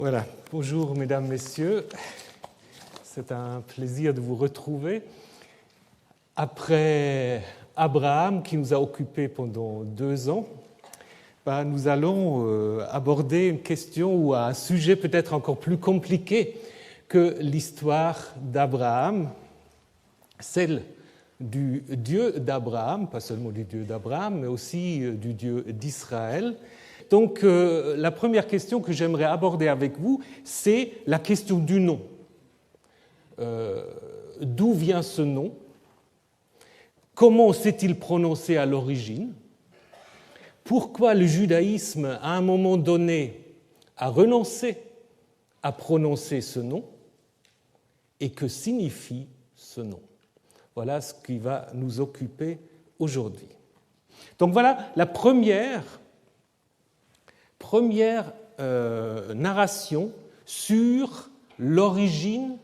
Voilà, bonjour mesdames, messieurs, c'est un plaisir de vous retrouver. Après Abraham qui nous a occupés pendant 2 ans, nous allons aborder une question ou un sujet peut-être encore plus compliqué que l'histoire d'Abraham, celle du Dieu d'Abraham, pas seulement du Dieu d'Abraham, mais aussi du Dieu d'Israël. Donc la première question que j'aimerais aborder avec vous, c'est la question du nom. D'où vient ce nom? Comment s'est-il prononcé à l'origine? Pourquoi le judaïsme, à un moment donné, a renoncé à prononcer ce nom? Et que signifie ce nom? Voilà ce qui va nous occuper aujourd'hui. Donc voilà la première narration sur l'origine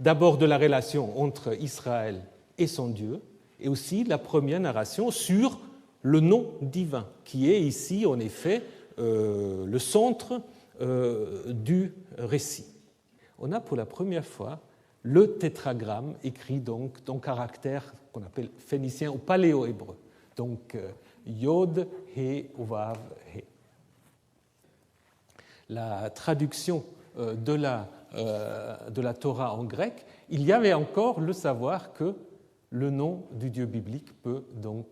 d'abord de la relation entre Israël et son Dieu, et aussi la première narration sur le nom divin, qui est ici en effet le centre du récit. On a pour la première fois le tétragramme écrit donc en caractère qu'on appelle phénicien ou paléo-hébreu, donc Yod, He, Vav, He. La traduction de la Torah en grec, il y avait encore le savoir que le nom du Dieu biblique peut donc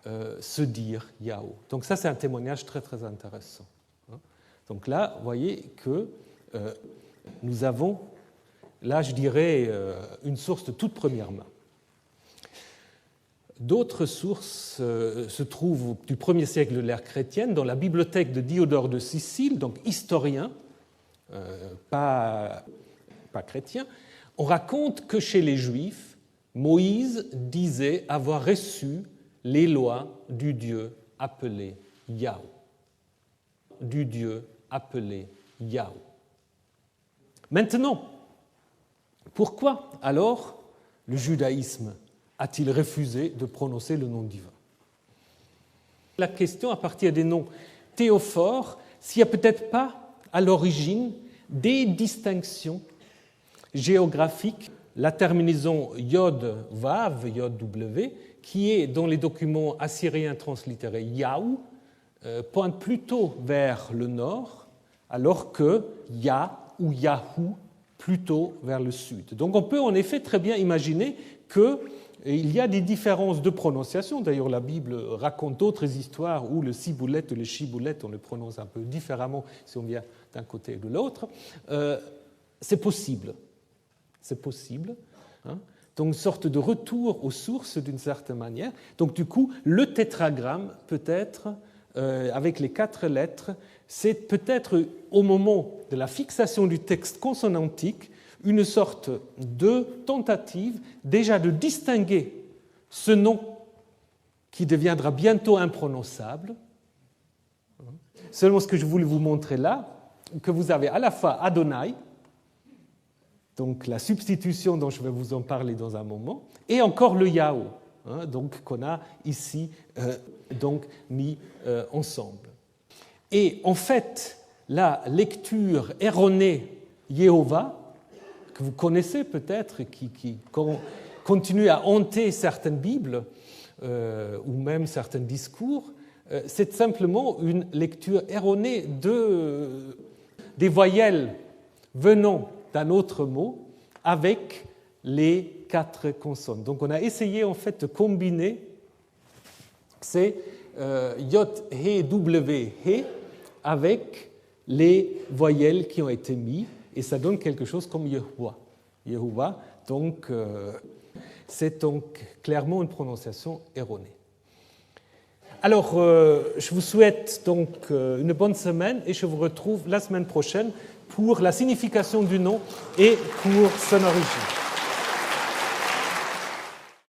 se dire Yahweh. Donc ça, c'est un témoignage très très intéressant. Donc là, vous voyez que nous avons, là je dirais, une source de toute première main. D'autres sources se trouvent du 1er siècle de l'ère chrétienne dans la bibliothèque de Diodore de Sicile, donc historien, pas chrétien. On raconte que chez les Juifs, Moïse disait avoir reçu les lois du Dieu appelé Yahweh. Du Dieu appelé Yahweh. Maintenant, pourquoi alors le judaïsme a-t-il refusé de prononcer le nom divin? La question, à partir des noms théophores, s'il n'y a peut-être pas à l'origine des distinctions géographiques, la terminaison Yod Vav, Yod W, qui est dans les documents assyriens translittérés Yahou, pointe plutôt vers le nord, alors que Ya ou Yahou plutôt vers le sud. Donc on peut en effet très bien imaginer qu'il y a des différences de prononciation. D'ailleurs, la Bible raconte d'autres histoires où le ciboulette ou le chiboulette, on le prononce un peu différemment si on vient d'un côté ou de l'autre. C'est possible. C'est possible. Donc, une sorte de retour aux sources d'une certaine manière. Donc, du coup, le tétragramme, peut-être, avec les 4 lettres, c'est peut-être au moment de la fixation du texte consonantique une sorte de tentative déjà de distinguer ce nom qui deviendra bientôt imprononçable. Seulement ce que je voulais vous montrer là, que vous avez à la fois Adonai, donc la substitution dont je vais vous en parler dans un moment, et encore le Yahweh, donc qu'on a ici donc mis ensemble. Et en fait, la lecture erronée Yehovah, que vous connaissez peut-être, qui continue à hanter certaines Bibles ou même certains discours, c'est simplement une lecture erronée des voyelles venant d'un autre mot avec les 4 consonnes. Donc on a essayé en fait de combiner ces Yod, He, W, He avec les voyelles qui ont été mises, et ça donne quelque chose comme Yehovah. Yehovah, donc, c'est donc clairement une prononciation erronée. Alors, je vous souhaite donc une bonne semaine et je vous retrouve la semaine prochaine pour la signification du nom et pour son origine.